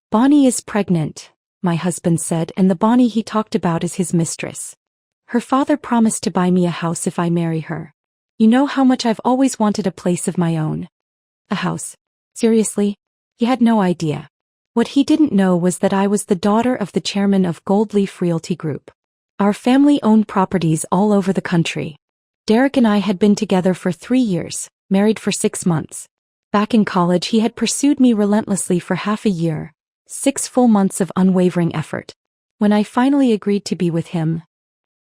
Bonnie is pregnant, my husband said, and the Bonnie he talked about is his mistress. Her father promised to buy me a house if I marry her. You know how much I've always wanted a place of my own. A house. Seriously? He had no idea. What he didn't know was that I was the daughter of the chairman of Gold Leaf Realty Group. Our family owned properties all over the country. Derek and I had been together for 3 years, married for 6 months. Back in college he had pursued me relentlessly for half a year, 6 full months of unwavering effort. When I finally agreed to be with him,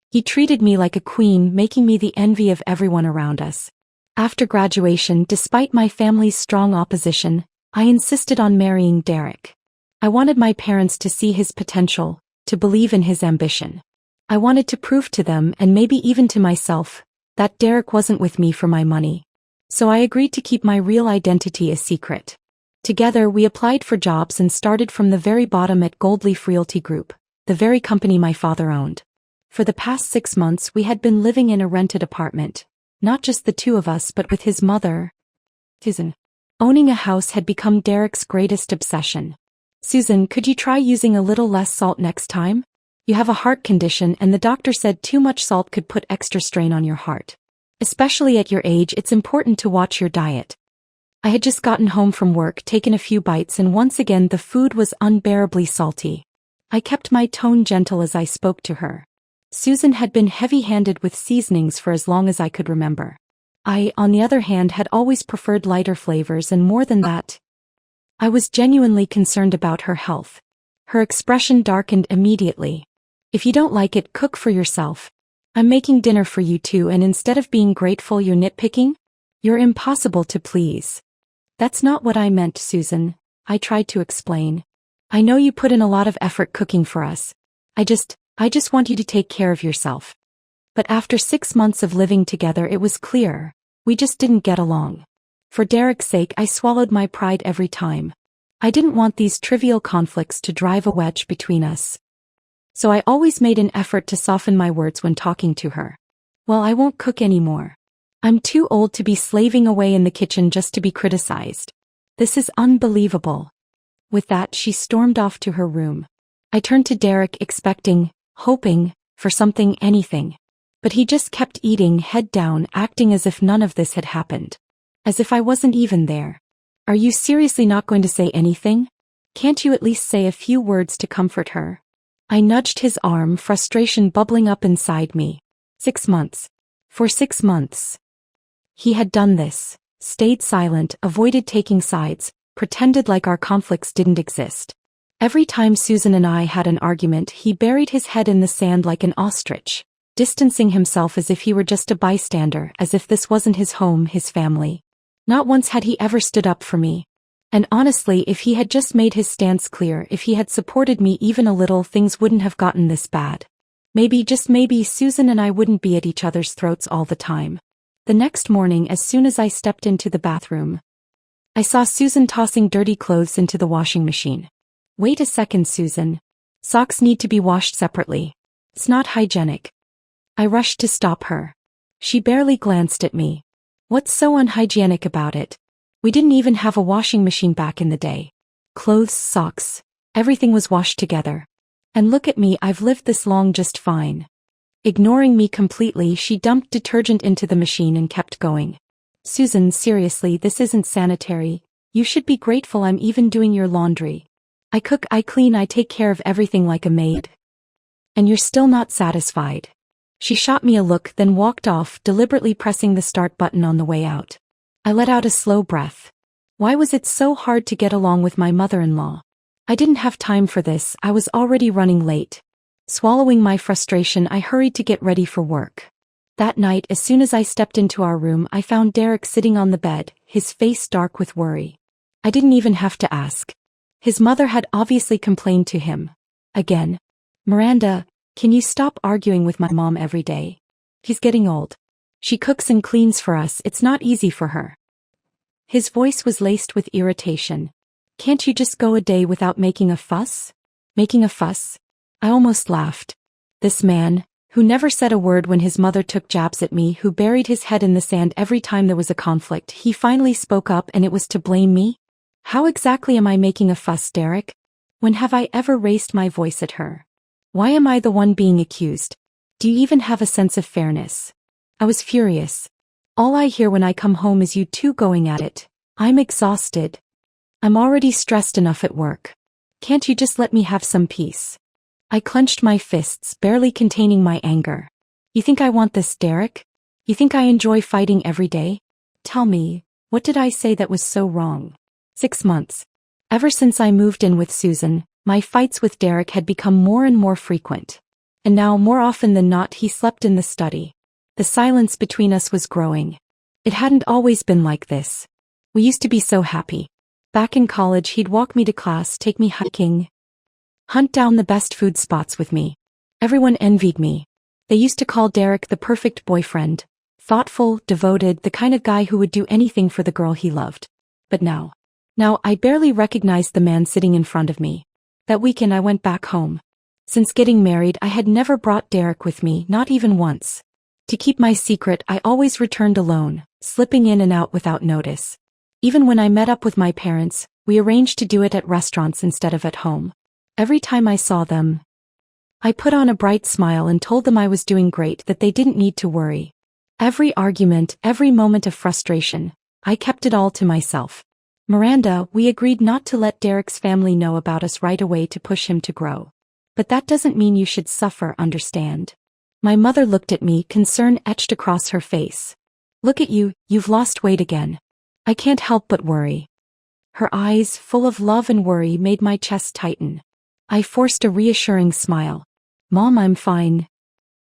he treated me like a queen, making me the envy of everyone around us. After graduation, despite my family's strong opposition, I insisted on marrying Derek. I wanted my parents to see his potential, to believe in his ambition. I wanted to prove to them, and maybe even to myself, that Derek wasn't with me for my money. So I agreed to keep my real identity a secret. Together we applied for jobs and started from the very bottom at Gold Leaf Realty Group, the very company my father owned. For the past 6 months we had been living in a rented apartment, not just the two of us but with his mother, Susan. Owning a house had become Derek's greatest obsession. Susan, could you try using a little less salt next time? You have a heart condition and the doctor said too much salt could put extra strain on your heart. Especially at your age, it's important to watch your diet. I had just gotten home from work, taken a few bites, and once again the food was unbearably salty. I kept my tone gentle as I spoke to her. Susan had been heavy-handed with seasonings for as long as I could remember. I, on the other hand, had always preferred lighter flavors, and more than that, I was genuinely concerned about her health. Her expression darkened immediately. If you don't like it, cook for yourself. I'm making dinner for you too, and instead of being grateful you're nitpicking? You're impossible to please. That's not what I meant, Susan, I tried to explain. I know you put in a lot of effort cooking for us. I just want you to take care of yourself. But after 6 months of living together it was clear, we just didn't get along. For Derek's sake I swallowed my pride every time. I didn't want these trivial conflicts to drive a wedge between us. So I always made an effort to soften my words when talking to her. Well, I won't cook anymore. I'm too old to be slaving away in the kitchen just to be criticized. This is unbelievable. With that, she stormed off to her room. I turned to Derek, expecting, hoping, for something, anything. But he just kept eating, head down, acting as if none of this had happened. As if I wasn't even there. Are you seriously not going to say anything? Can't you at least say a few words to comfort her? I nudged his arm, frustration bubbling up inside me. 6 months. For 6 months. He had done this, stayed silent, avoided taking sides, pretended like our conflicts didn't exist. Every time Susan and I had an argument, he buried his head in the sand like an ostrich, distancing himself as if he were just a bystander, as if this wasn't his home, his family. Not once had he ever stood up for me. And honestly, if he had just made his stance clear, if he had supported me even a little, things wouldn't have gotten this bad. Maybe, just maybe, Susan and I wouldn't be at each other's throats all the time. The next morning, as soon as I stepped into the bathroom, I saw Susan tossing dirty clothes into the washing machine. Wait a second, Susan. Socks need to be washed separately. It's not hygienic. I rushed to stop her. She barely glanced at me. What's so unhygienic about it? We didn't even have a washing machine back in the day. Clothes, socks, everything was washed together. And look at me, I've lived this long just fine. Ignoring me completely, she dumped detergent into the machine and kept going. Susan, seriously, this isn't sanitary. You should be grateful I'm even doing your laundry. I cook, I clean, I take care of everything like a maid. And you're still not satisfied. She shot me a look, then walked off, deliberately pressing the start button on the way out. I let out a slow breath. Why was it so hard to get along with my mother-in-law? I didn't have time for this, I was already running late. Swallowing my frustration, I hurried to get ready for work. That night, as soon as I stepped into our room, I found Derek sitting on the bed, his face dark with worry. I didn't even have to ask. His mother had obviously complained to him. Again. Miranda, can you stop arguing with my mom every day? She's getting old. She cooks and cleans for us, it's not easy for her. His voice was laced with irritation. Can't you just go a day without making a fuss? Making a fuss? I almost laughed. This man, who never said a word when his mother took jabs at me, who buried his head in the sand every time there was a conflict, he finally spoke up, and it was to blame me? How exactly am I making a fuss, Derek? When have I ever raised my voice at her? Why am I the one being accused? Do you even have a sense of fairness? I was furious. All I hear when I come home is you two going at it. I'm exhausted. I'm already stressed enough at work. Can't you just let me have some peace? I clenched my fists, barely containing my anger. You think I want this, Derek? You think I enjoy fighting every day? Tell me, what did I say that was so wrong? 6 months. Ever since I moved in with Susan, my fights with Derek had become more and more frequent. And now, more often than not, he slept in the study. The silence between us was growing. It hadn't always been like this. We used to be so happy. Back in college, he'd walk me to class, take me hiking, hunt down the best food spots with me. Everyone envied me. They used to call Derek the perfect boyfriend. Thoughtful, devoted, the kind of guy who would do anything for the girl he loved. But now I barely recognized the man sitting in front of me. That weekend I went back home. Since getting married, I had never brought Derek with me, not even once. To keep my secret, I always returned alone, slipping in and out without notice. Even when I met up with my parents, we arranged to do it at restaurants instead of at home. Every time I saw them, I put on a bright smile and told them I was doing great, that they didn't need to worry. Every argument, every moment of frustration, I kept it all to myself. Miranda, we agreed not to let Derek's family know about us right away to push him to grow. But that doesn't mean you should suffer, understand? My mother looked at me, concern etched across her face. Look at you, you've lost weight again. I can't help but worry. Her eyes, full of love and worry, made my chest tighten. I forced a reassuring smile. Mom, I'm fine.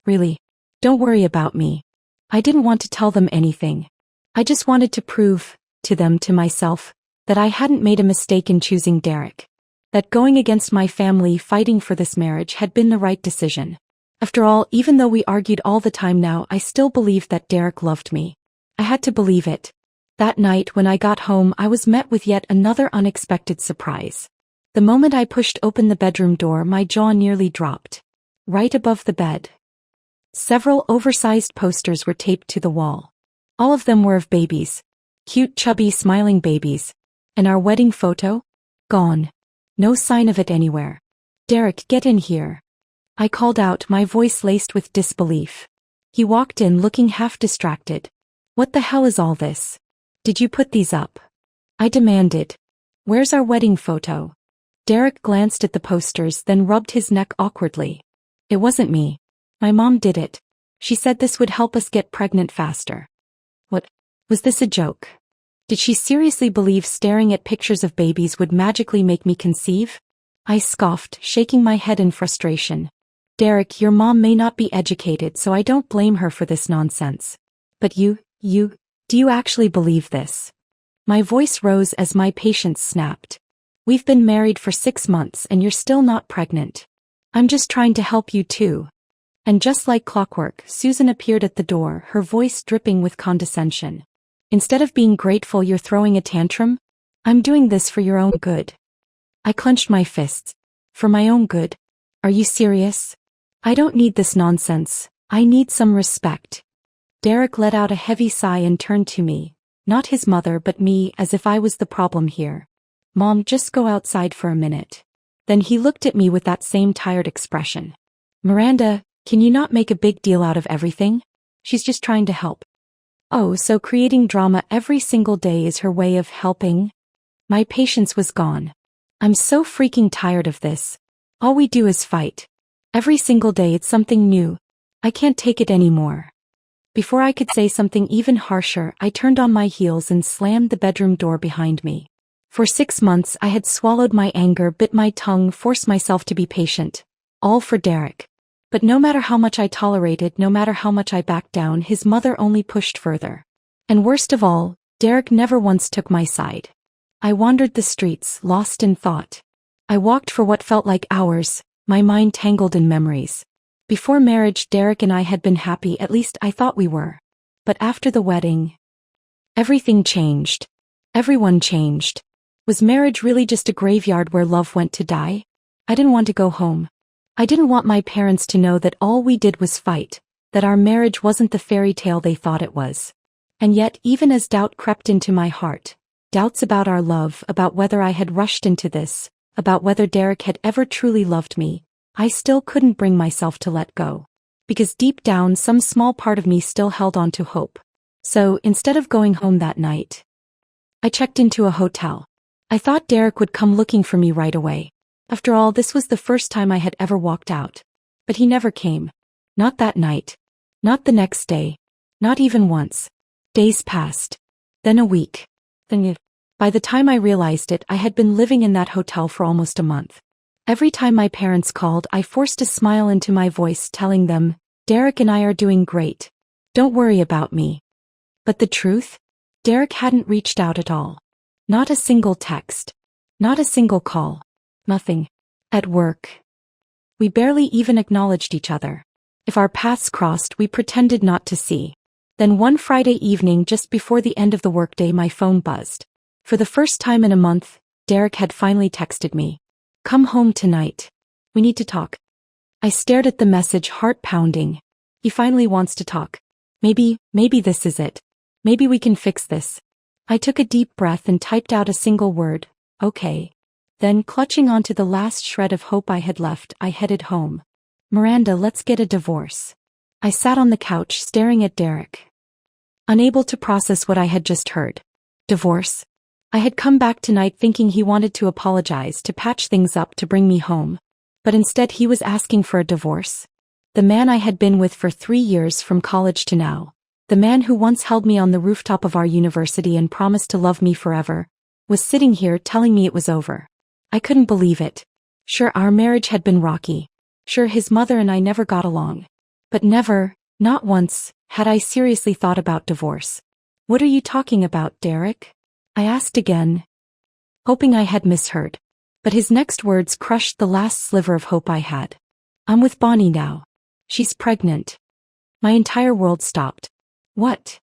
Really. Don't worry about me. I didn't want to tell them anything. I just wanted to prove, to them, to myself, that I hadn't made a mistake in choosing Derek. That going against my family, fighting for this marriage, had been the right decision. After all, even though we argued all the time now, I still believed that Derek loved me. I had to believe it. That night, when I got home, I was met with yet another unexpected surprise. The moment I pushed open the bedroom door, my jaw nearly dropped. Right above the bed, several oversized posters were taped to the wall. All of them were of babies. Cute, chubby, smiling babies. And our wedding photo? Gone. No sign of it anywhere. Derek, get in here. I called out, my voice laced with disbelief. He walked in, looking half distracted. What the hell is all this? Did you put these up? I demanded. Where's our wedding photo? Derek glanced at the posters, then rubbed his neck awkwardly. It wasn't me. My mom did it. She said this would help us get pregnant faster. What? Was this a joke? Did she seriously believe staring at pictures of babies would magically make me conceive? I scoffed, shaking my head in frustration. Derek, your mom may not be educated, so I don't blame her for this nonsense. But do you actually believe this? My voice rose as my patience snapped. We've been married for 6 months and you're still not pregnant. I'm just trying to help you too. And just like clockwork, Susan appeared at the door, her voice dripping with condescension. Instead of being grateful you're throwing a tantrum, I'm doing this for your own good. I clenched my fists. For my own good? Are you serious? I don't need this nonsense. I need some respect. Derek let out a heavy sigh and turned to me, not his mother but me, as if I was the problem here. Mom, just go outside for a minute. Then he looked at me with that same tired expression. Miranda, can you not make a big deal out of everything? She's just trying to help. Oh, so creating drama every single day is her way of helping? My patience was gone. I'm so freaking tired of this. All we do is fight. Every single day it's something new. I can't take it anymore. Before I could say something even harsher, I turned on my heels and slammed the bedroom door behind me. For 6 months I had swallowed my anger, bit my tongue, forced myself to be patient. All for Derek. But no matter how much I tolerated, no matter how much I backed down, his mother only pushed further. And worst of all, Derek never once took my side. I wandered the streets, lost in thought. I walked for what felt like hours, my mind tangled in memories. Before marriage, Derek and I had been happy, at least I thought we were. But after the wedding, everything changed. Everyone changed. Was marriage really just a graveyard where love went to die? I didn't want to go home. I didn't want my parents to know that all we did was fight, that our marriage wasn't the fairy tale they thought it was. And yet, even as doubt crept into my heart, doubts about our love, about whether I had rushed into this, about whether Derek had ever truly loved me, I still couldn't bring myself to let go. Because deep down some small part of me still held on to hope. So, instead of going home that night, I checked into a hotel. I thought Derek would come looking for me right away. After all, this was the first time I had ever walked out. But he never came. Not that night. Not the next day. Not even once. Days passed. Then a week. By the time I realized it, I had been living in that hotel for almost a month. Every time my parents called, I forced a smile into my voice, telling them, Derek and I are doing great. Don't worry about me. But the truth? Derek hadn't reached out at all. Not a single text. Not a single call. Nothing. At work. We barely even acknowledged each other. If our paths crossed, we pretended not to see. Then one Friday evening, just before the end of the workday, my phone buzzed. For the first time in a month, Derek had finally texted me. Come home tonight. We need to talk. I stared at the message, heart pounding. He finally wants to talk. Maybe this is it. Maybe we can fix this. I took a deep breath and typed out a single word, okay. Then, clutching onto the last shred of hope I had left, I headed home. Miranda, let's get a divorce. I sat on the couch staring at Derek, unable to process what I had just heard. Divorce? I had come back tonight thinking he wanted to apologize, to patch things up, to bring me home. But instead he was asking for a divorce. The man I had been with for 3 years, from college to now. The man who once held me on the rooftop of our university and promised to love me forever, was sitting here telling me it was over. I couldn't believe it. Sure, our marriage had been rocky. Sure, his mother and I never got along. But never, not once, had I seriously thought about divorce. What are you talking about, Derek? I asked again, hoping I had misheard. But his next words crushed the last sliver of hope I had. I'm with Bonnie now. She's pregnant. My entire world stopped. What?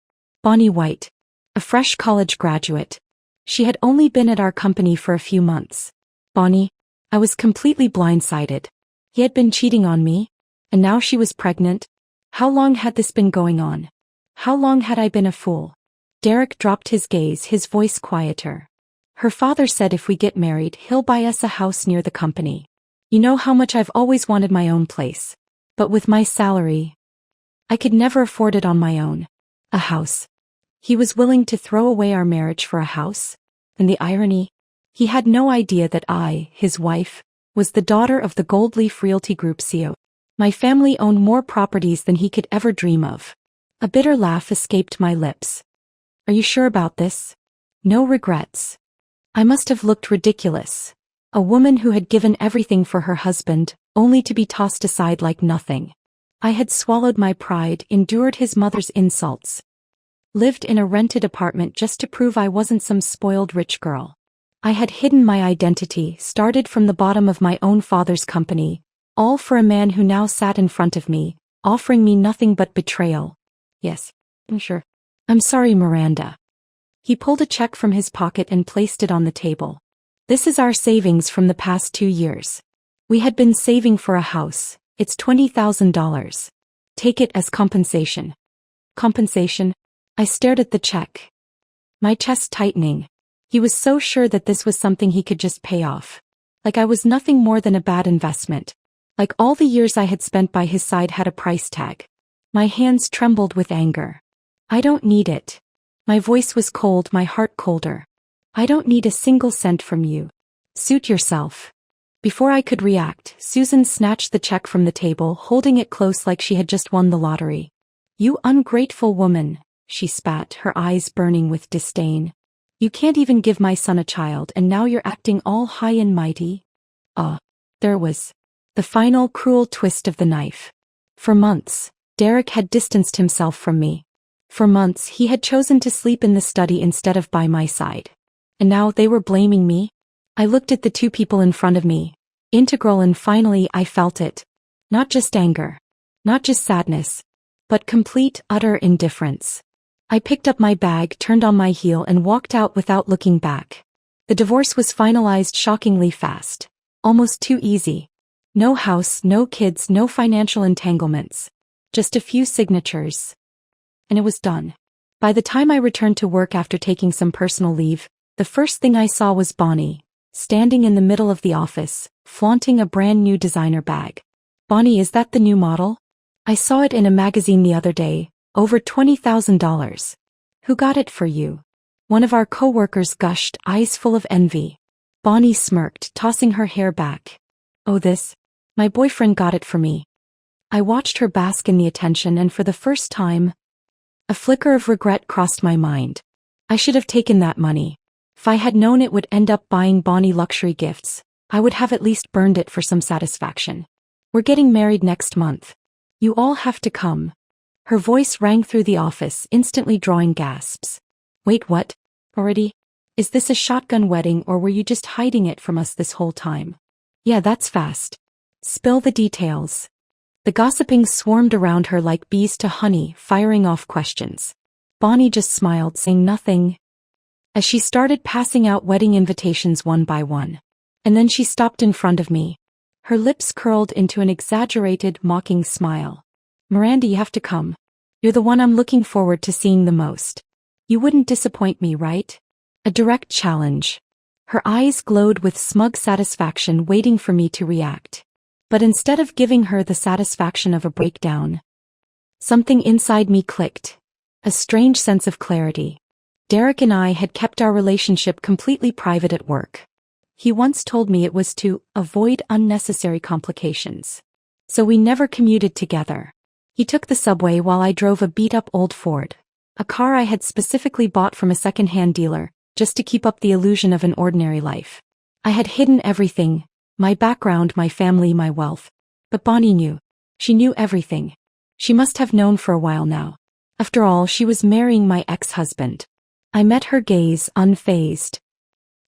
Bonnie White. A fresh college graduate. She had only been at our company for a few months. Bonnie? I was completely blindsided. He had been cheating on me, and now she was pregnant. How long had this been going on? How long had I been a fool? Derek dropped his gaze, his voice quieter. Her father said if we get married, he'll buy us a house near the company. You know how much I've always wanted my own place. But with my salary, I could never afford it on my own. A house. He was willing to throw away our marriage for a house? And the irony? He had no idea that I, his wife, was the daughter of the Gold Leaf Realty Group CEO. My family owned more properties than he could ever dream of. A bitter laugh escaped my lips. Are you sure about this? No regrets. I must have looked ridiculous. A woman who had given everything for her husband, only to be tossed aside like nothing. I had swallowed my pride, endured his mother's insults. Lived in a rented apartment just to prove I wasn't some spoiled rich girl. I had hidden my identity, started from the bottom of my own father's company, all for a man who now sat in front of me, offering me nothing but betrayal. Yes, I'm sure. I'm sorry, Miranda. He pulled a check from his pocket and placed it on the table. This is our savings from the past 2 years. We had been saving for a house. It's $20,000. Take it as compensation. Compensation? I stared at the check. My chest tightening. He was so sure that this was something he could just pay off. Like I was nothing more than a bad investment. Like all the years I had spent by his side had a price tag. My hands trembled with anger. I don't need it. My voice was cold, my heart colder. I don't need a single cent from you. Suit yourself. Before I could react, Susan snatched the check from the table, holding it close like she had just won the lottery. You ungrateful woman, she spat, her eyes burning with disdain. You can't even give my son a child, and now you're acting all high and mighty? There was the final cruel twist of the knife. For months, Derek had distanced himself from me. For months he had chosen to sleep in the study instead of by my side. And now they were blaming me? I looked at the two people in front of me, integral, and finally I felt it. Not just anger. Not just sadness. But complete, utter indifference. I picked up my bag, turned on my heel, and walked out without looking back. The divorce was finalized shockingly fast. Almost too easy. No house, no kids, no financial entanglements. Just a few signatures. And it was done. By the time I returned to work after taking some personal leave, the first thing I saw was Bonnie, standing in the middle of the office, flaunting a brand new designer bag. "Bonnie, is that the new model? I saw it in a magazine the other day, over $20,000. Who got it for you?" One of our co-workers gushed, eyes full of envy. Bonnie smirked, tossing her hair back. "Oh, this? My boyfriend got it for me." I watched her bask in the attention, and for the first time, a flicker of regret crossed my mind. I should have taken that money. If I had known it would end up buying Bonnie luxury gifts, I would have at least burned it for some satisfaction. "We're getting married next month. You all have to come." Her voice rang through the office, instantly drawing gasps. "Wait, what? Already? Is this a shotgun wedding, or were you just hiding it from us this whole time?" "Yeah, that's fast. Spill the details." The gossiping swarmed around her like bees to honey, firing off questions. Bonnie just smiled, saying nothing, as she started passing out wedding invitations one by one. And then she stopped in front of me. Her lips curled into an exaggerated, mocking smile. "Miranda, you have to come. You're the one I'm looking forward to seeing the most. You wouldn't disappoint me, right?" A direct challenge. Her eyes glowed with smug satisfaction, waiting for me to react. But instead of giving her the satisfaction of a breakdown, something inside me clicked. A strange sense of clarity. Derek and I had kept our relationship completely private at work. He once told me it was to avoid unnecessary complications. So we never commuted together. He took the subway while I drove a beat-up old Ford, a car I had specifically bought from a second-hand dealer, just to keep up the illusion of an ordinary life. I had hidden everything, my background, my family, my wealth. But Bonnie knew. She knew everything. She must have known for a while now. After all, she was marrying my ex-husband. I met her gaze, unfazed,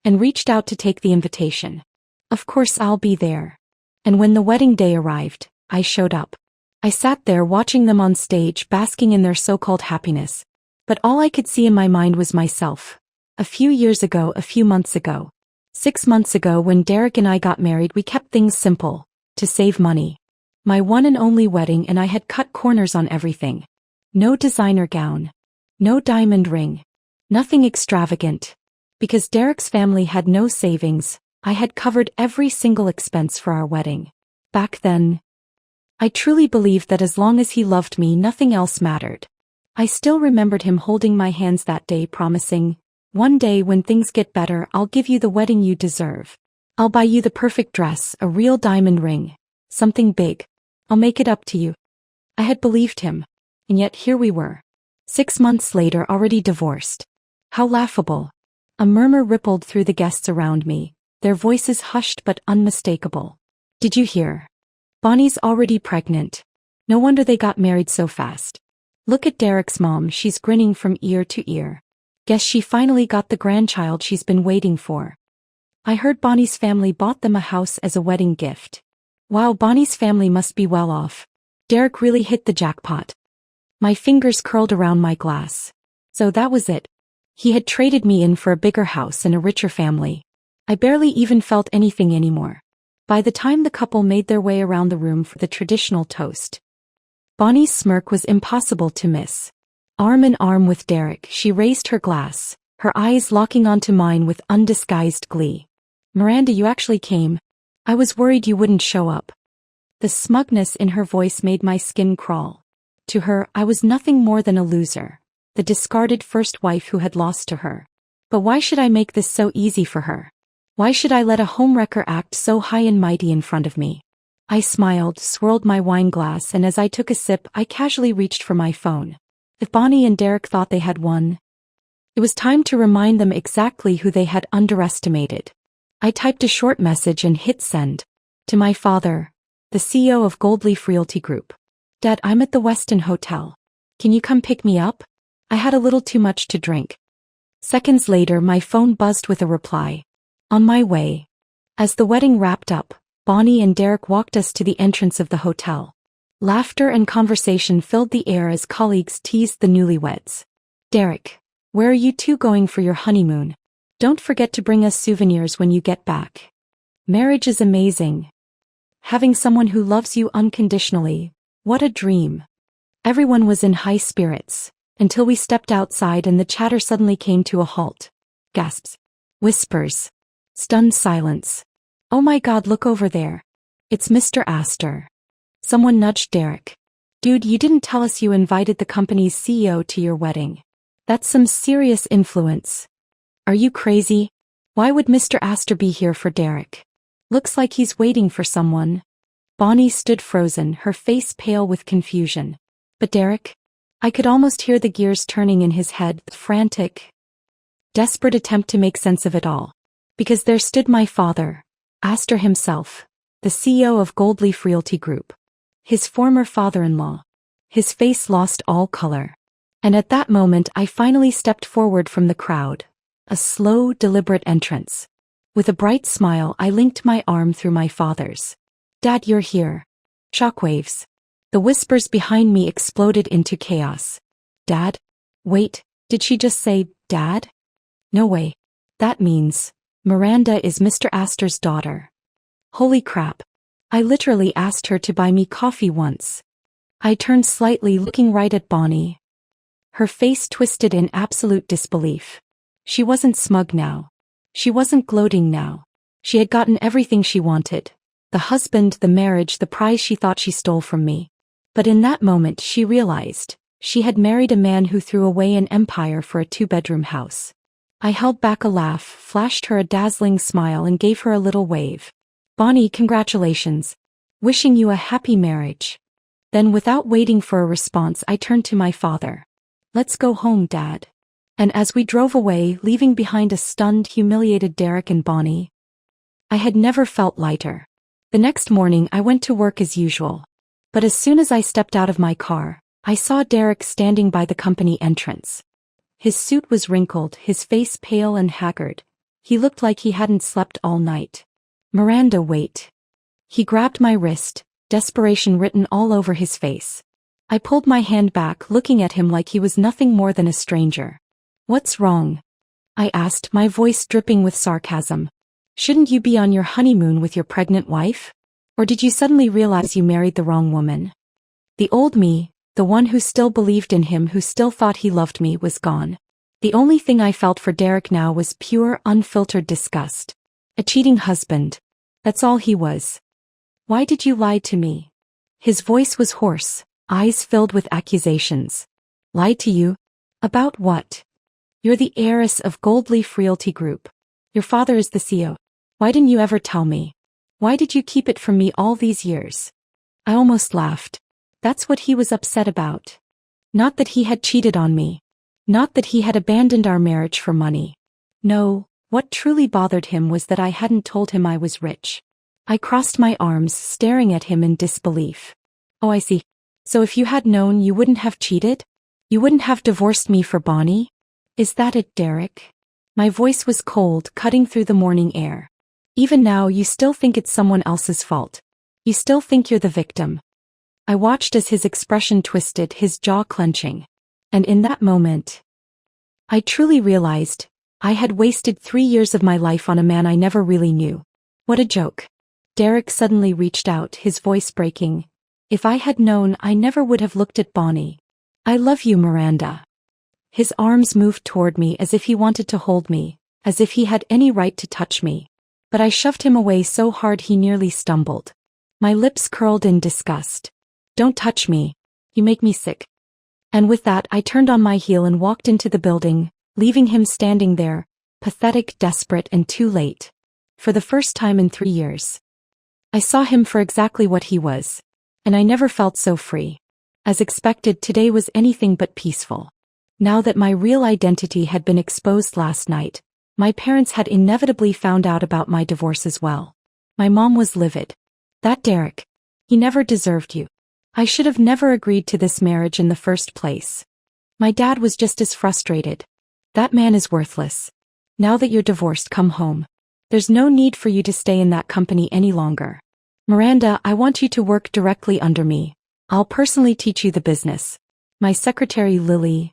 and reached out to take the invitation. "Of course I'll be there." And when the wedding day arrived, I showed up. I sat there watching them on stage, basking in their so-called happiness. But all I could see in my mind was myself. A few years ago, a few months ago. 6 months ago, when Derek and I got married, we kept things simple, to save money. My one and only wedding, and I had cut corners on everything. No designer gown. No diamond ring. Nothing extravagant. Because Derek's family had no savings, I had covered every single expense for our wedding. Back then, I truly believed that as long as he loved me, nothing else mattered. I still remembered him holding my hands that day, promising, "One day when things get better, I'll give you the wedding you deserve. I'll buy you the perfect dress, a real diamond ring, something big. I'll make it up to you." I had believed him. And yet here we were. 6 months later, already divorced. How laughable. A murmur rippled through the guests around me, their voices hushed but unmistakable. "Did you hear? Bonnie's already pregnant. No wonder they got married so fast. Look at Derek's mom, she's grinning from ear to ear. Guess she finally got the grandchild she's been waiting for." I heard Bonnie's family bought them a house as a wedding gift. Wow, Bonnie's family must be well off. Derek really hit the jackpot. My fingers curled around my glass. So that was it. He had traded me in for a bigger house and a richer family. I barely even felt anything anymore. By the time the couple made their way around the room for the traditional toast, Bonnie's smirk was impossible to miss. Arm in arm with Derek, she raised her glass, her eyes locking onto mine with undisguised glee. "Miranda, you actually came. I was worried you wouldn't show up." The smugness in her voice made my skin crawl. To her, I was nothing more than a loser, the discarded first wife who had lost to her. But why should I make this so easy for her? Why should I let a homewrecker act so high and mighty in front of me? I smiled, swirled my wine glass, and as I took a sip, I casually reached for my phone. If Bonnie and Derek thought they had won, it was time to remind them exactly who they had underestimated. I typed a short message and hit send. To my father, the CEO of Goldleaf Realty Group. "Dad, I'm at the Westin Hotel. Can you come pick me up? I had a little too much to drink." Seconds later, my phone buzzed with a reply. "On my way." As the wedding wrapped up, Bonnie and Derek walked us to the entrance of the hotel. Laughter and conversation filled the air as colleagues teased the newlyweds. "Derek, where are you two going for your honeymoon? Don't forget to bring us souvenirs when you get back." Marriage is amazing. Having someone who loves you unconditionally, what a dream. Everyone was in high spirits, until we stepped outside and the chatter suddenly came to a halt. Gasps. Whispers. Stunned silence. Oh my God, look over there. It's Mr. Astor. Someone nudged Derek. Dude, you didn't tell us you invited the company's CEO to your wedding. That's some serious influence. Are you crazy? Why would Mr. Astor be here for Derek? Looks like he's waiting for someone. Bonnie stood frozen, her face pale with confusion. But Derek? I could almost hear the gears turning in his head, the frantic, desperate attempt to make sense of it all. Because there stood my father, Astor himself, the CEO of Goldleaf Realty Group. His former father-in-law. His face lost all color. And at that moment I finally stepped forward from the crowd. A slow, deliberate entrance. With a bright smile I linked my arm through my father's. Dad, you're here. Shockwaves. The whispers behind me exploded into chaos. Dad? Wait, did she just say, Dad? No way. That means, Miranda is Mr. Astor's daughter. Holy crap. I literally asked her to buy me coffee once. I turned slightly, looking right at Bonnie. Her face twisted in absolute disbelief. She wasn't smug now. She wasn't gloating now. She had gotten everything she wanted. The husband, the marriage, the prize she thought she stole from me. But in that moment she realized, she had married a man who threw away an empire for a 2-bedroom house. I held back a laugh, flashed her a dazzling smile and gave her a little wave. Bonnie, congratulations. Wishing you a happy marriage. Then without waiting for a response I turned to my father. Let's go home, Dad. And as we drove away, leaving behind a stunned, humiliated Derek and Bonnie, I had never felt lighter. The next morning I went to work as usual. But as soon as I stepped out of my car, I saw Derek standing by the company entrance. His suit was wrinkled, his face pale and haggard. He looked like he hadn't slept all night. Miranda, wait. He grabbed my wrist, desperation written all over his face. I pulled my hand back, looking at him like he was nothing more than a stranger. What's wrong? I asked, my voice dripping with sarcasm. Shouldn't you be on your honeymoon with your pregnant wife? Or did you suddenly realize you married the wrong woman? The old me, the one who still believed in him, who still thought he loved me, was gone. The only thing I felt for Derek now was pure, unfiltered disgust. A cheating husband. That's all he was. Why did you lie to me? His voice was hoarse, eyes filled with accusations. Lied to you? About what? You're the heiress of Goldleaf Realty Group. Your father is the CEO. Why didn't you ever tell me? Why did you keep it from me all these years? I almost laughed. That's what he was upset about. Not that he had cheated on me. Not that he had abandoned our marriage for money. No, what truly bothered him was that I hadn't told him I was rich. I crossed my arms, staring at him in disbelief. Oh, I see. So if you had known, you wouldn't have cheated? You wouldn't have divorced me for Bonnie? Is that it, Derek? My voice was cold, cutting through the morning air. Even now you still think it's someone else's fault. You still think you're the victim. I watched as his expression twisted, his jaw clenching. And in that moment, I truly realized, I had wasted 3 years of my life on a man I never really knew. What a joke. Derek suddenly reached out, his voice breaking. If I had known, I never would have looked at Bonnie. I love you, Miranda. His arms moved toward me as if he wanted to hold me, as if he had any right to touch me. But I shoved him away so hard he nearly stumbled. My lips curled in disgust. Don't touch me. You make me sick. And with that I turned on my heel and walked into the building, leaving him standing there, pathetic, desperate, and too late. For the first time in 3 years. I saw him for exactly what he was. And I never felt so free. As expected, today was anything but peaceful. Now that my real identity had been exposed last night, my parents had inevitably found out about my divorce as well. My mom was livid. That Derek. He never deserved you. I should have never agreed to this marriage in the first place. My dad was just as frustrated. That man is worthless. Now that you're divorced, come home. There's no need for you to stay in that company any longer. Miranda, I want you to work directly under me. I'll personally teach you the business. My secretary Lily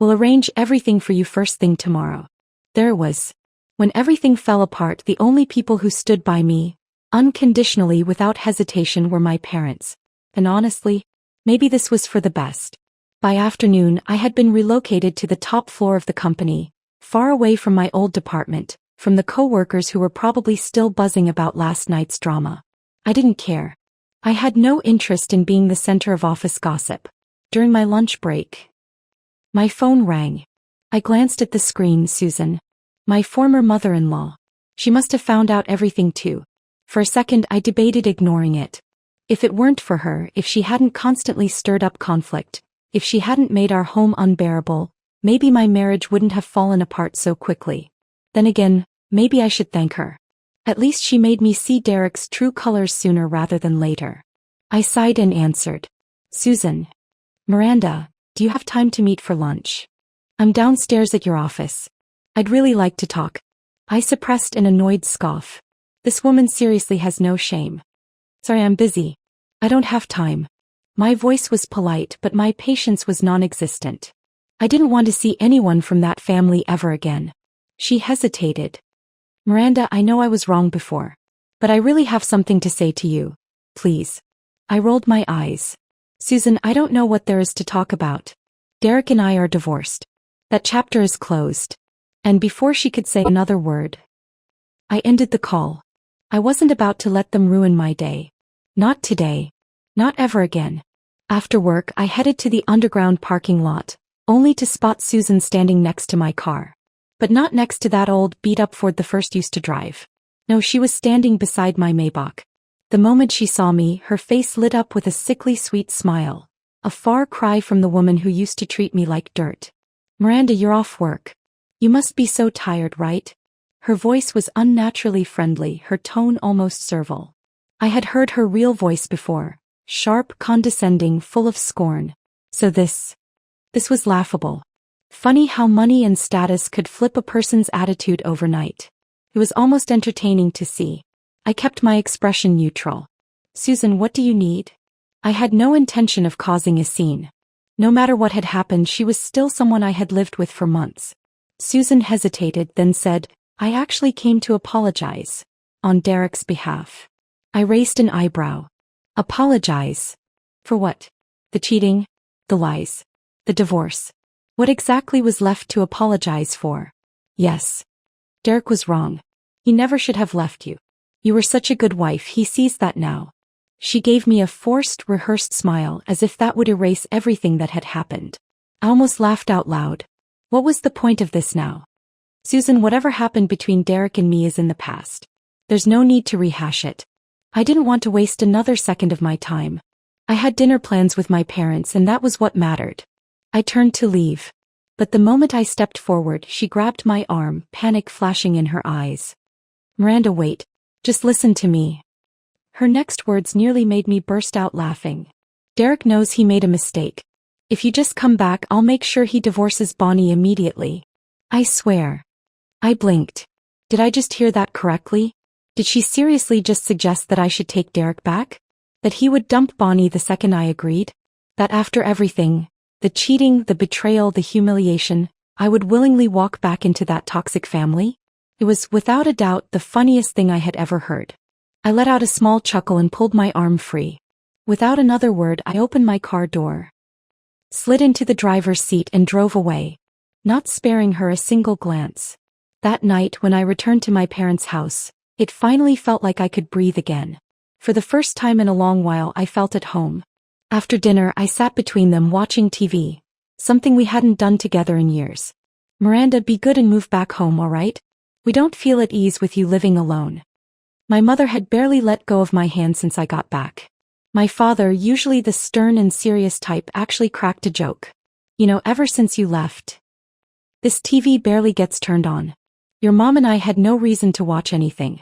will arrange everything for you first thing tomorrow. There it was. When everything fell apart, the only people who stood by me, unconditionally without hesitation, were my parents. And honestly, maybe this was for the best. By afternoon, I had been relocated to the top floor of the company, far away from my old department, from the coworkers who were probably still buzzing about last night's drama. I didn't care. I had no interest in being the center of office gossip. During my lunch break, my phone rang. I glanced at the screen. Susan. My former mother-in-law. She must have found out everything too. For a second I debated ignoring it. If it weren't for her, if she hadn't constantly stirred up conflict, if she hadn't made our home unbearable, maybe my marriage wouldn't have fallen apart so quickly. Then again, maybe I should thank her. At least she made me see Derek's true colors sooner rather than later. I sighed and answered. Susan. Miranda, do you have time to meet for lunch? I'm downstairs at your office. I'd really like to talk. I suppressed an annoyed scoff. This woman seriously has no shame. Sorry, I'm busy. I don't have time. My voice was polite, but my patience was non-existent. I didn't want to see anyone from that family ever again. She hesitated. Miranda, I know I was wrong before, but I really have something to say to you. Please. I rolled my eyes. Susan, I don't know what there is to talk about. Derek and I are divorced. That chapter is closed. And before she could say another word, I ended the call. I wasn't about to let them ruin my day. Not today. Not ever again. After work, I headed to the underground parking lot, only to spot Susan standing next to my car. But not next to that old, beat-up Ford the first used to drive. No, she was standing beside my Maybach. The moment she saw me, her face lit up with a sickly sweet smile. A far cry from the woman who used to treat me like dirt. Miranda, you're off work. You must be so tired, right? Her voice was unnaturally friendly, her tone almost servile. I had heard her real voice before. Sharp, condescending, full of scorn. So this was laughable. Funny how money and status could flip a person's attitude overnight. It was almost entertaining to see. I kept my expression neutral. Susan, what do you need? I had no intention of causing a scene. No matter what had happened, she was still someone I had lived with for months. Susan hesitated, then said, I actually came to apologize. On Derek's behalf. I raised an eyebrow. Apologize? For what? The cheating? The lies? The divorce? What exactly was left to apologize for? Yes. Derek was wrong. He never should have left you. You were such a good wife, he sees that now. She gave me a forced, rehearsed smile as if that would erase everything that had happened. I almost laughed out loud. What was the point of this now? Susan, whatever happened between Derek and me is in the past. There's no need to rehash it. I didn't want to waste another second of my time. I had dinner plans with my parents and that was what mattered. I turned to leave. But the moment I stepped forward, she grabbed my arm, panic flashing in her eyes. Miranda, wait. Just listen to me. Her next words nearly made me burst out laughing. Derek knows he made a mistake. If you just come back, I'll make sure he divorces Bonnie immediately. I swear. I blinked. Did I just hear that correctly? Did she seriously just suggest that I should take Derek back? That he would dump Bonnie the second I agreed? That after everything, the cheating, the betrayal, the humiliation, I would willingly walk back into that toxic family? It was, without a doubt, the funniest thing I had ever heard. I let out a small chuckle and pulled my arm free. Without another word, I opened my car door, slid into the driver's seat and drove away, not sparing her a single glance. That night, when I returned to my parents' house, it finally felt like I could breathe again. For the first time in a long while, I felt at home. After dinner, I sat between them watching TV, something we hadn't done together in years. Miranda, be good and move back home, all right? We don't feel at ease with you living alone. My mother had barely let go of my hand since I got back. My father, usually the stern and serious type, actually cracked a joke. You know, ever since you left, this TV barely gets turned on. Your mom and I had no reason to watch anything.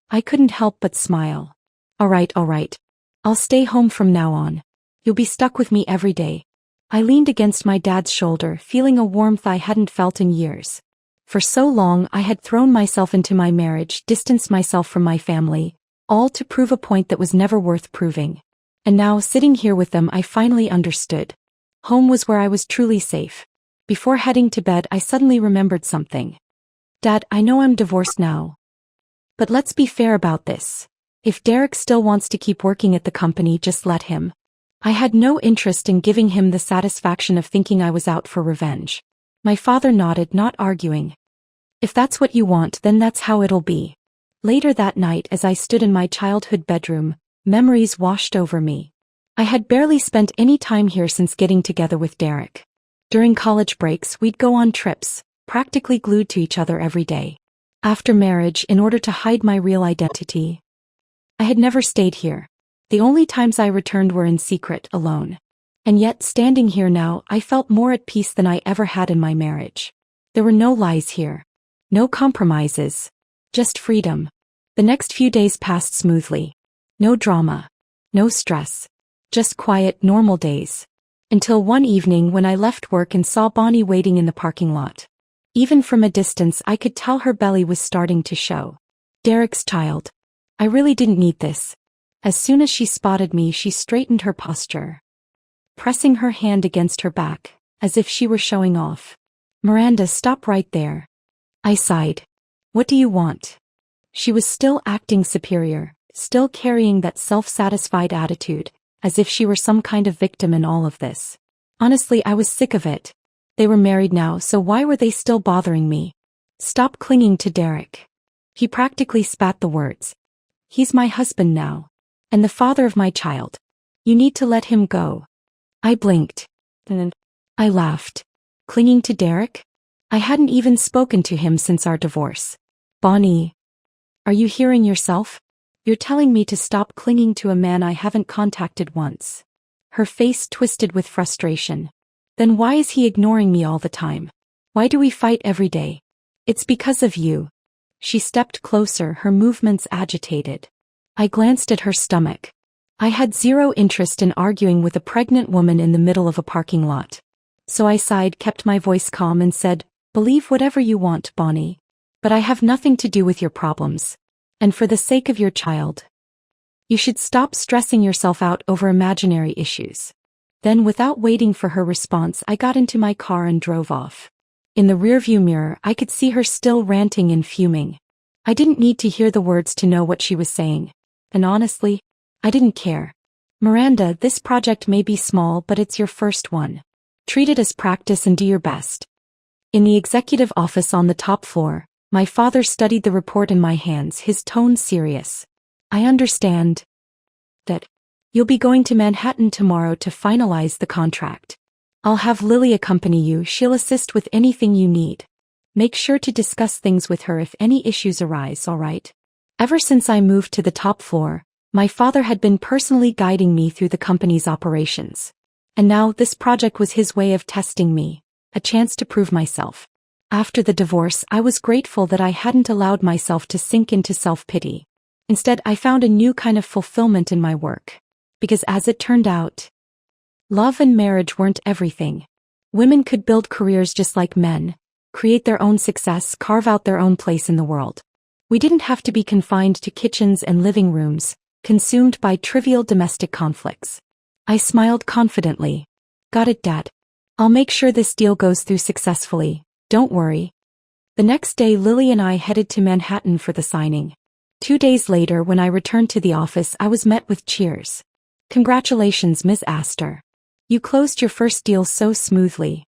I couldn't help but smile. All right. I'll stay home from now on. You'll be stuck with me every day. I leaned against my dad's shoulder, feeling a warmth I hadn't felt in years. For so long, I had thrown myself into my marriage, distanced myself from my family, all to prove a point that was never worth proving. And now, sitting here with them, I finally understood. Home was where I was truly safe. Before heading to bed, I suddenly remembered something. Dad, I know I'm divorced now. But let's be fair about this. If Derek still wants to keep working at the company, just let him. I had no interest in giving him the satisfaction of thinking I was out for revenge. My father nodded, not arguing. If that's what you want, then that's how it'll be. Later that night, as I stood in my childhood bedroom, memories washed over me. I had barely spent any time here since getting together with Derek. During college breaks, we'd go on trips, practically glued to each other every day. After marriage, in order to hide my real identity, I had never stayed here. The only times I returned were in secret, alone. And yet, standing here now, I felt more at peace than I ever had in my marriage. There were no lies here. No compromises. Just freedom. The next few days passed smoothly. No drama. No stress. Just quiet, normal days. Until one evening when I left work and saw Bonnie waiting in the parking lot. Even from a distance, I could tell her belly was starting to show. Derek's child. I really didn't need this. As soon as she spotted me, she straightened her posture, pressing her hand against her back, as if she were showing off. Miranda, stop right there. I sighed. What do you want? She was still acting superior, still carrying that self-satisfied attitude, as if she were some kind of victim in all of this. Honestly, I was sick of it. They were married now, so why were they still bothering me? Stop clinging to Derek. He practically spat the words. He's my husband now. And the father of my child. You need to let him go. I blinked. And I laughed. Clinging to Derek? I hadn't even spoken to him since our divorce. Bonnie. Are you hearing yourself? You're telling me to stop clinging to a man I haven't contacted once. Her face twisted with frustration. Then why is he ignoring me all the time? Why do we fight every day? It's because of you. She stepped closer, her movements agitated. I glanced at her stomach. I had zero interest in arguing with a pregnant woman in the middle of a parking lot. So I sighed, kept my voice calm and said, believe whatever you want, Bonnie. But I have nothing to do with your problems. And for the sake of your child, you should stop stressing yourself out over imaginary issues. Then, without waiting for her response, I got into my car and drove off. In the rearview mirror, I could see her still ranting and fuming. I didn't need to hear the words to know what she was saying. And honestly, I didn't care. Miranda, this project may be small, but it's your first one. Treat it as practice and do your best. In the executive office on the top floor, my father studied the report in my hands, his tone serious. I understand that you'll be going to Manhattan tomorrow to finalize the contract. I'll have Lily accompany you, she'll assist with anything you need. Make sure to discuss things with her if any issues arise, alright? Ever since I moved to the top floor, my father had been personally guiding me through the company's operations. And now this project was his way of testing me, a chance to prove myself. After the divorce, I was grateful that I hadn't allowed myself to sink into self-pity. Instead, I found a new kind of fulfillment in my work. Because as it turned out, love and marriage weren't everything. Women could build careers just like men, create their own success, carve out their own place in the world. We didn't have to be confined to kitchens and living rooms, consumed by trivial domestic conflicts. I smiled confidently. Got it, Dad. I'll make sure this deal goes through successfully, don't worry. The next day, Lily and I headed to Manhattan for the signing. 2 days later, when I returned to the office, I was met with cheers. Congratulations, Ms. Astor. You closed your first deal so smoothly.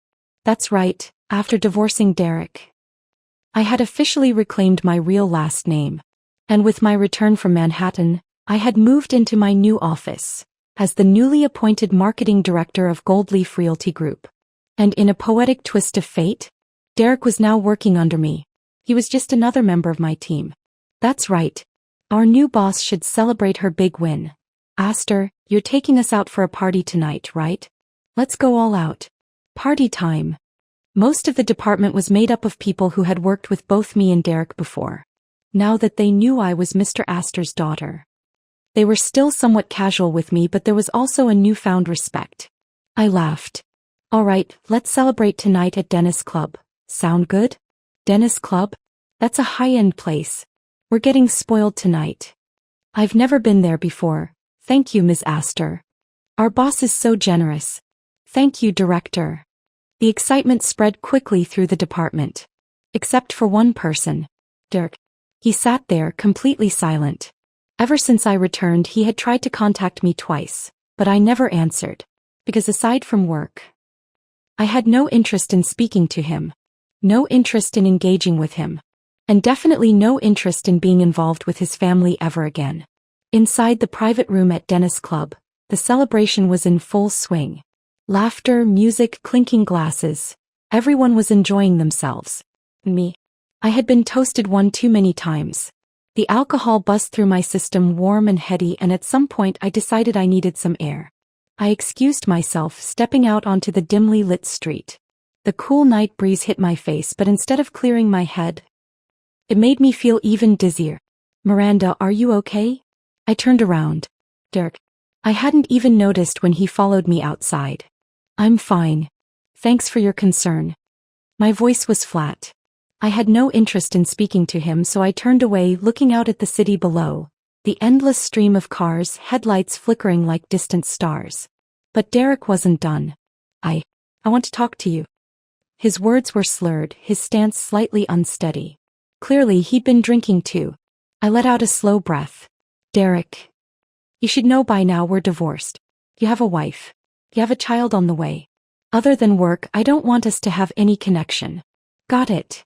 That's right, after divorcing Derek. I had officially reclaimed my real last name. And with my return from Manhattan, I had moved into my new office as the newly appointed marketing director of Gold Leaf Realty Group. And in a poetic twist of fate, Derek was now working under me. He was just another member of my team. That's right. Our new boss should celebrate her big win. Astor, you're taking us out for a party tonight, right? Let's go all out. Party time. Most of the department was made up of people who had worked with both me and Derek before. Now that they knew I was Mr. Astor's daughter, they were still somewhat casual with me, but there was also a newfound respect. I laughed. All right, let's celebrate tonight at Dennis Club. Sound good? Dennis Club? That's a high-end place. We're getting spoiled tonight. I've never been there before. Thank you, Ms. Astor. Our boss is so generous. Thank you, Director. The excitement spread quickly through the department. Except for one person. Derek. He sat there, completely silent. Ever since I returned, he had tried to contact me twice, but I never answered. Because aside from work, I had no interest in speaking to him. No interest in engaging with him. and definitely no interest in being involved with his family ever again. Inside the private room at Dennis Club, the celebration was in full swing. Laughter, music, clinking glasses. Everyone was enjoying themselves. Me. I had been toasted one too many times. The alcohol buzzed through my system warm and heady, and at some point I decided I needed some air. I excused myself, stepping out onto the dimly lit street. The cool night breeze hit my face, but instead of clearing my head, it made me feel even dizzier. "Miranda, are you okay?" I turned around. Derek. I hadn't even noticed when he followed me outside. "I'm fine. Thanks for your concern." My voice was flat. I had no interest in speaking to him, so I turned away, looking out at the city below, the endless stream of cars, headlights flickering like distant stars. But Derek wasn't done. I want to talk to you." His words were slurred, his stance slightly unsteady. Clearly he'd been drinking too. I let out a slow breath. "Derek, you should know by now we're divorced. You have a wife. You have a child on the way. Other than work, I don't want us to have any connection." Got it.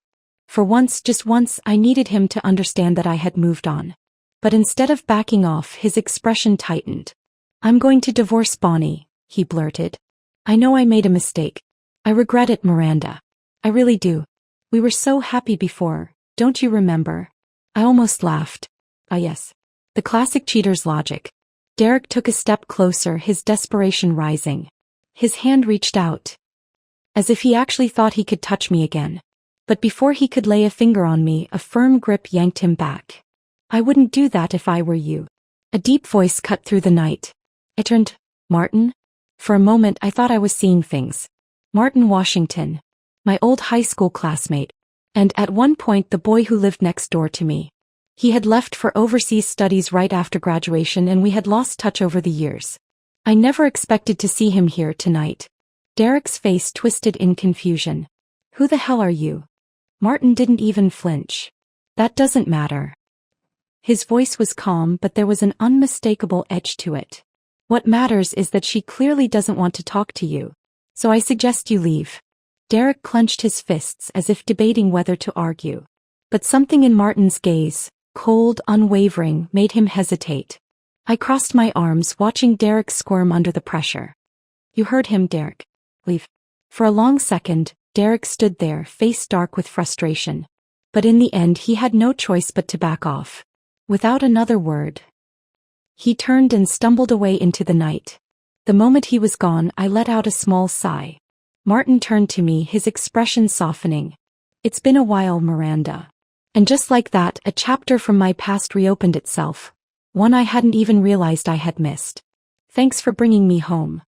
For once, just once, I needed him to understand that I had moved on. But instead of backing off, his expression tightened. "I'm going to divorce Bonnie," he blurted. "I know I made a mistake. I regret it, Miranda. I really do. We were so happy before, don't you remember?" I almost laughed. Ah yes. The classic cheater's logic. Derek took a step closer, his desperation rising. His hand reached out, as if he actually thought he could touch me again. But before he could lay a finger on me, a firm grip yanked him back. "I wouldn't do that if I were you." A deep voice cut through the night. I turned. "Martin?" For a moment I thought I was seeing things. Martin Washington. My old high school classmate. And at one point the boy who lived next door to me. He had left for overseas studies right after graduation, and we had lost touch over the years. I never expected to see him here tonight. Derek's face twisted in confusion. "Who the hell are you?" Martin didn't even flinch. "That doesn't matter." His voice was calm, but there was an unmistakable edge to it. "What matters is that she clearly doesn't want to talk to you. So I suggest you leave." Derek clenched his fists as if debating whether to argue. But something in Martin's gaze, cold, unwavering, made him hesitate. I crossed my arms, watching Derek squirm under the pressure. "You heard him, Derek. Leave." For a long second, Derek stood there, face dark with frustration. But in the end he had no choice but to back off. Without another word, he turned and stumbled away into the night. The moment he was gone, I let out a small sigh. Martin turned to me, his expression softening. "It's been a while, Miranda." And just like that, a chapter from my past reopened itself. One I hadn't even realized I had missed. "Thanks for bringing me home."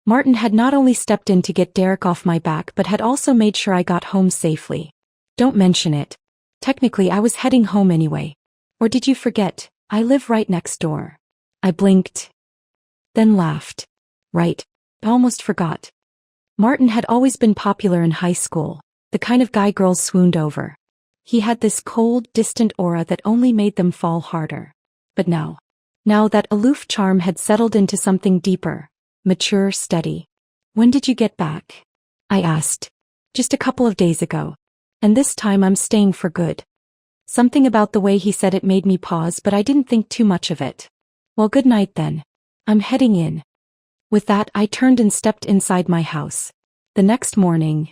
Martin had not only stepped in to get Derek off my back, but had also made sure I got home safely. "Don't mention it. Technically I was heading home anyway. Or did you forget? I live right next door." I blinked, then laughed. "Right. I almost forgot." Martin had always been popular in high school, the kind of guy girls swooned over. He had this cold, distant aura that only made them fall harder. But now that aloof charm had settled into something deeper, mature, steady. "When did you get back?" I asked. "Just a couple of days ago. And this time I'm staying for good." Something about the way he said it made me pause, but I didn't think too much of it. "Well, good night then. I'm heading in." With that, I turned and stepped inside my house. The next morning,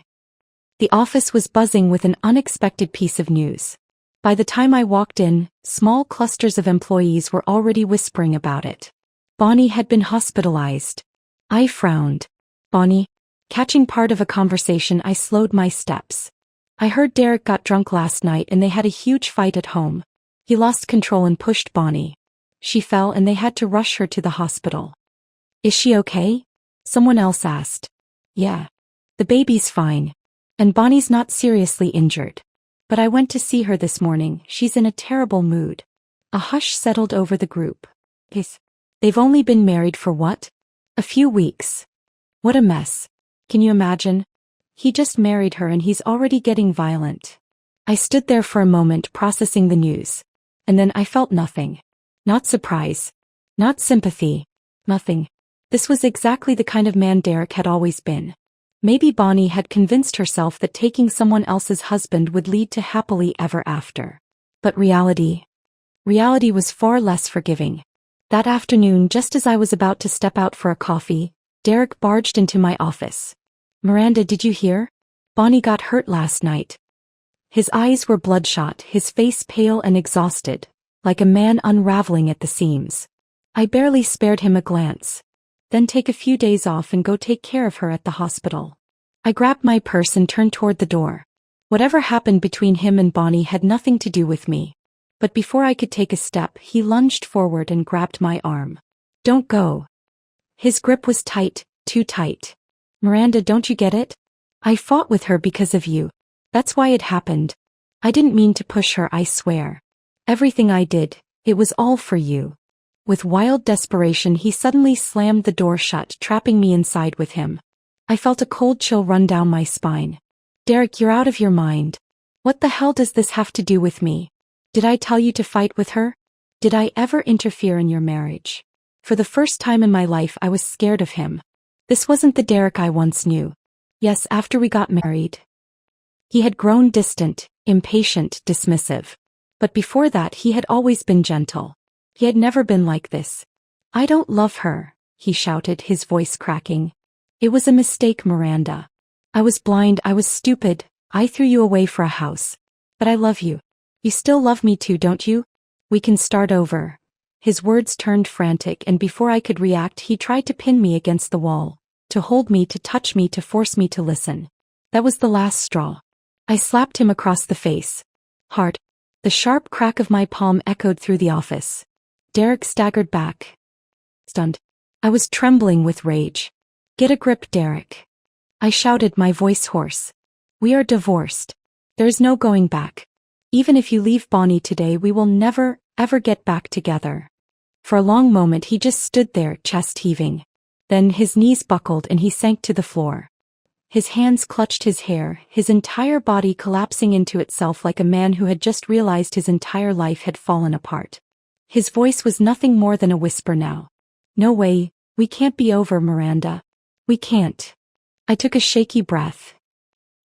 the office was buzzing with an unexpected piece of news. By the time I walked in, small clusters of employees were already whispering about it. Bonnie had been hospitalized. I frowned. "Bonnie?" Catching part of a conversation, I slowed my steps. "I heard Derek got drunk last night and they had a huge fight at home. He lost control and pushed Bonnie. She fell and they had to rush her to the hospital." "Is she okay?" someone else asked. "Yeah. The baby's fine. And Bonnie's not seriously injured. But I went to see her this morning. She's in a terrible mood." A hush settled over the group. They've only been married for what? A few weeks. What a mess. Can you imagine? He just married her and he's already getting violent. I stood there for a moment processing the news. And then I felt nothing. Not surprise. Not sympathy. Nothing. This was exactly the kind of man Derek had always been. Maybe Bonnie had convinced herself that taking someone else's husband would lead to happily ever after. But reality was far less forgiving. That afternoon, just as I was about to step out for a coffee, Derek barged into my office. "Miranda, did you hear? Bonnie got hurt last night." His eyes were bloodshot, his face pale and exhausted, like a man unraveling at the seams. I barely spared him a glance. "Then take a few days off and go take care of her at the hospital." I grabbed my purse and turned toward the door. Whatever happened between him and Bonnie had nothing to do with me. But before I could take a step, he lunged forward and grabbed my arm. "Don't go." His grip was tight, too tight. "Miranda, don't you get it? I fought with her because of you. That's why it happened. I didn't mean to push her, I swear. Everything I did, it was all for you." With wild desperation, he suddenly slammed the door shut, trapping me inside with him. I felt a cold chill run down my spine. "Derek, you're out of your mind. What the hell does this have to do with me? Did I tell you to fight with her? Did I ever interfere in your marriage?" For the first time in my life, I was scared of him. This wasn't the Derek I once knew. Yes, after we got married. He had grown distant, impatient, dismissive. But before that, he had always been gentle. He had never been like this. "I don't love her," he shouted, his voice cracking. "It was a mistake, Miranda. I was blind, I was stupid, I threw you away for a house. But I love you. You still love me too, don't you? We can start over." His words turned frantic, and before I could react, he tried to pin me against the wall, to hold me, to touch me, to force me to listen. That was the last straw. I slapped him across the face. Hard. The sharp crack of my palm echoed through the office. Derek staggered back. Stunned. I was trembling with rage. "Get a grip, Derek." I shouted, my voice hoarse. "We are divorced. There's no going back. Even if you leave Bonnie today, we will never, ever get back together." For a long moment he just stood there, chest heaving. Then his knees buckled and he sank to the floor. His hands clutched his hair, his entire body collapsing into itself like a man who had just realized his entire life had fallen apart. His voice was nothing more than a whisper now. "No way, we can't be over, Miranda. We can't." I took a shaky breath,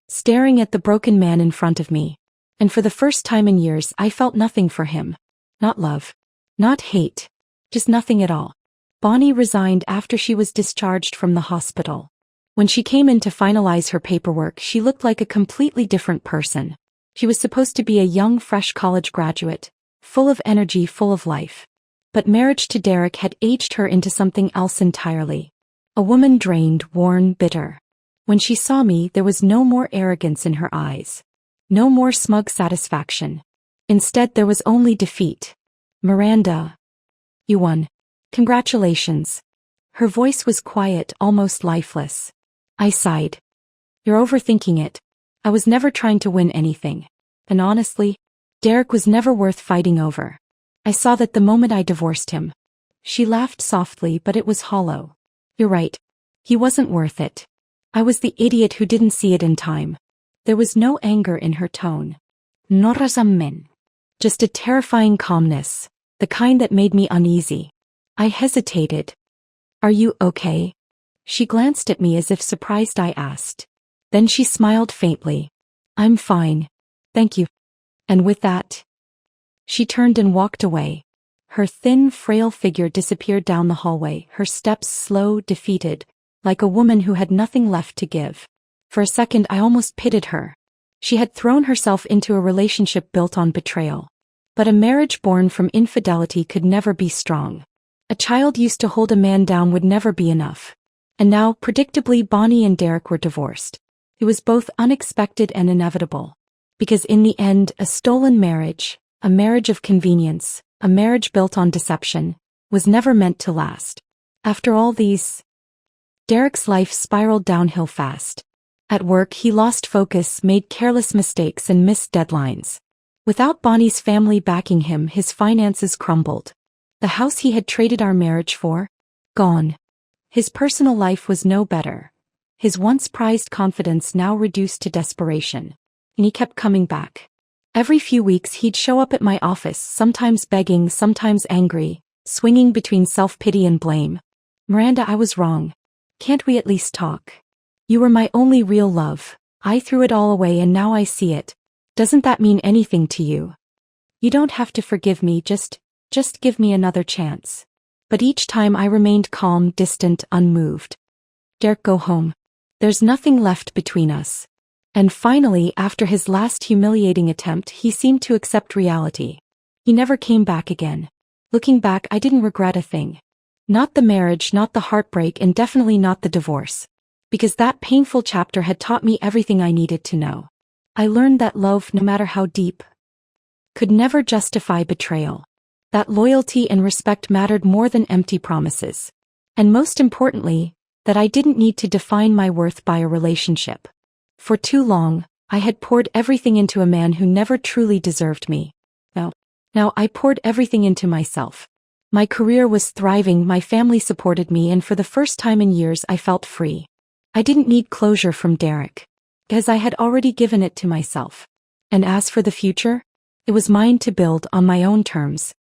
staring at the broken man in front of me. And for the first time in years, I felt nothing for him. Not love. Not hate. Just nothing at all. Bonnie resigned after she was discharged from the hospital. When she came in to finalize her paperwork, she looked like a completely different person. She was supposed to be a young, fresh college graduate, full of energy, full of life. But marriage to Derek had aged her into something else entirely. A woman drained, worn, bitter. When she saw me, there was no more arrogance in her eyes. No more smug satisfaction. Instead, there was only defeat. "Miranda, you won. Congratulations." Her voice was quiet, almost lifeless. I sighed. "You're overthinking it. I was never trying to win anything. And honestly, Derek was never worth fighting over. I saw that the moment I divorced him." She laughed softly, but it was hollow. "You're right. He wasn't worth it. I was the idiot who didn't see it in time." There was no anger in her tone. No resentment. Just a terrifying calmness, the kind that made me uneasy. I hesitated. "Are you okay?" She glanced at me as if surprised I asked. Then she smiled faintly. "I'm fine. Thank you." And with that, she turned and walked away. Her thin, frail figure disappeared down the hallway, her steps slow, defeated, like a woman who had nothing left to give. For a second I almost pitied her. She had thrown herself into a relationship built on betrayal. But a marriage born from infidelity could never be strong. A child used to hold a man down would never be enough. And now, predictably, Bonnie and Derek were divorced. It was both unexpected and inevitable. Because in the end, a stolen marriage, a marriage of convenience, a marriage built on deception, was never meant to last. After all these, Derek's life spiraled downhill fast. At work, he lost focus, made careless mistakes, and missed deadlines. Without Bonnie's family backing him, his finances crumbled. The house he had traded our marriage for? Gone. His personal life was no better. His once prized confidence now reduced to desperation. And he kept coming back. Every few weeks he'd show up at my office, sometimes begging, sometimes angry, swinging between self-pity and blame. "Miranda, I was wrong. Can't we at least talk?" You were my only real love. I threw it all away and now I see it. Doesn't that mean anything to you? You don't have to forgive me, just give me another chance. But each time I remained calm, distant, unmoved. Derek, go home. There's nothing left between us. And finally, after his last humiliating attempt, he seemed to accept reality. He never came back again. Looking back, I didn't regret a thing. Not the marriage, not the heartbreak, and definitely not the divorce. Because that painful chapter had taught me everything I needed to know. I learned that love, no matter how deep, could never justify betrayal. That loyalty and respect mattered more than empty promises. And most importantly, that I didn't need to define my worth by a relationship. For too long, I had poured everything into a man who never truly deserved me. Now I poured everything into myself. My career was thriving, my family supported me, and for the first time in years I felt free. I didn't need closure from Derek, because I had already given it to myself. And as for the future, it was mine to build on my own terms.